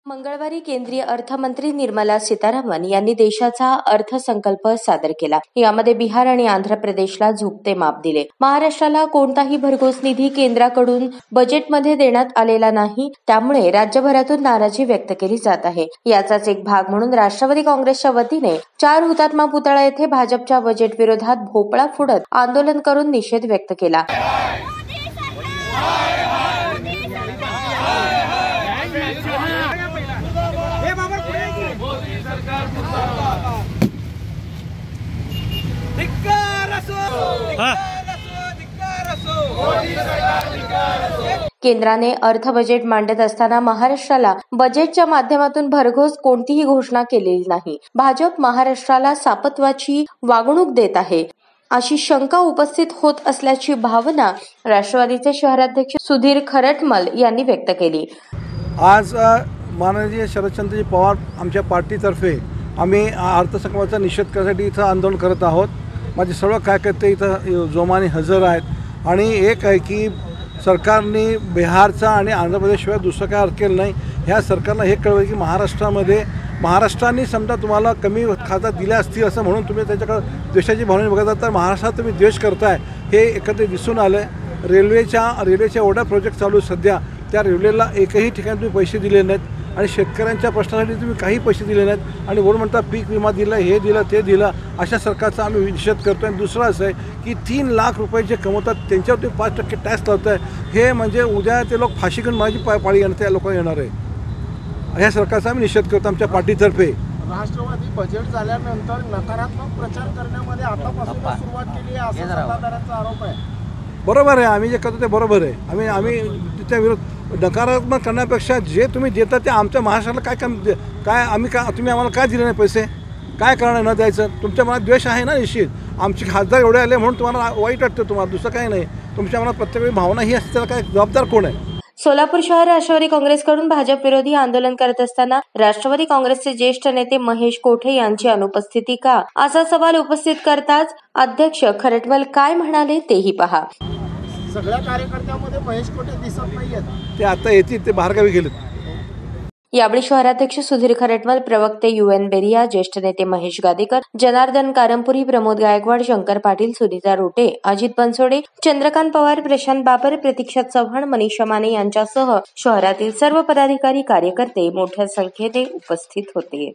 मंगळवारी केंद्रीय अर्थमंत्री निर्मला सीतारामन यांनी देशाचा अर्थसंकल्प सादर केला. यामध्ये बिहार आणि आंध्र प्रदेशला झुकते माप दिले. महाराष्ट्राला कोणताही भरघोस निधी केंद्राकडून बजेटमध्ये देण्यात आलेला नाही. त्यामुळे राज्यभरातून नाराजी व्यक्त केली जात आहे. याचाच एक भाग म्हणून राष्ट्रवादी काँग्रेसच्या वतीने 4 हुतात्मा पुतळा येथे भाजपच्या बजेट विरोधात भोपळा फोडत आंदोलन करून निषेध व्यक्त केला. केंद्राने अर्थ बजेट मांडत असताना महाराष्ट्राला बजेटच्या माध्यमातून भरघोस कोणतीही घोषणा केलेली नाही. भाजप महाराष्ट्राला सापत्वाची वागणूक देत आहे अशी शंका उपस्थित होत असल्याची भावना राष्ट्रवादीचे शहराध्यक्ष सुधीर खरटमल यांनी व्यक्त केली. आज माननीय शरदचंद्रजी पवार आमच्या पार्टीतर्फे आम्ही अर्थसंकल्पाचा निषेध करण्यासाठी इथं आंदोलन करत आहोत. माझे सर्व कार्यकर्ते इथं जोमाने हजर आहेत आणि एक आहे की सरकारने बिहारचा आणि आंध्र प्रदेशशिवाय दुसरं काय केलं नाही. ह्या सरकारला हे कळवलं की महाराष्ट्राने समजा तुम्हाला कमी खात्यात दिल्या असतील असं म्हणून तुम्ही त्याच्याकडे द्वेषाची भावना बघतात, तर महाराष्ट्रात तुम्ही द्वेष करताय हे एकत्रित दिसून आलं. रेल्वेच्या एवढा प्रोजेक्ट चालू सध्या, त्या रेल्वेला एकही ठिकाणी तुम्ही पैसे दिले नाहीत आणि शेतकऱ्यांच्या प्रश्नासाठी तुम्ही काही पैसे दिले नाहीत आणि वरून म्हणता पीक विमा दिला, हे दिलं ते दिलं. अशा सरकारचा आम्ही निषेध करतो. आणि दुसरं असं आहे की 3 लाख रुपये जे कमवतात त्यांच्यावर तुम्ही 5% टॅक्स लावत आहे. हे म्हणजे उद्या ते लोक फाशी घेऊन माझी पाळी येणार, त्या लोकांना येणार आहे. ह्या सरकारचा आम्ही निषेध करतो आमच्या पार्टीतर्फे. राष्ट्रवादी बजेट झाल्यानंतर नकारात्मक प्रचार करण्यामध्ये आतापासून सुरुवात केली आहे असा सत्ताधाऱ्यांचा आरोप आहे. बरोबर आहे, आम्ही जे करतो ते बरोबर आहे. आम्ही त्या विरोध नकारात्मक करण्यापेक्षा जे तुम्ही देता ते आमच्या महाराष्ट्राला तुम्ही आम्हाला काय दिले नाही पैसे, काय करणार न द्यायचं. तुमच्या मनात द्वेष आहे ना निश्चित. आमचे खासदार एवढे आले म्हणून तुम्हाला वाईट वाटतं, तुम्हाला दुसरं काही नाही. तुमच्या मनात प्रत्येक भावना ही असते, त्याला काय जबाबदार कोण आहे. सोलापूर शहर राष्ट्रवादी काँग्रेसकडून भाजप विरोधी आंदोलन करत असताना राष्ट्रवादी काँग्रेसचे ज्येष्ठ नेते महेश कोठे यांची अनुपस्थिती का, असा सवाल उपस्थित करताच अध्यक्ष खरटमल काय म्हणाले तेही पहा. सगळ्या कार्यकर्त्यांमध्ये महेश कोठे दिसत नाहीयेत. ते आता येतील, ते बाहेरगावी गेलेत. यावेळी शहराध्यक्ष सुधीर खरटमल, प्रवक्ते UN बेरिया, ज्येष्ठ नेते महेश गादेकर, जनार्दन कारंपुरी, प्रमोद गायकवाड, शंकर पाटील, सुनीता रोटे, अजित बनसोडे, चंद्रकांत पवार, प्रशांत बाबर, प्रतीक्षा चव्हाण, मनीषा माने यांच्यासह शहरातील सर्व पदाधिकारी कार्यकर्ते मोठ्या संख्येने उपस्थित होते.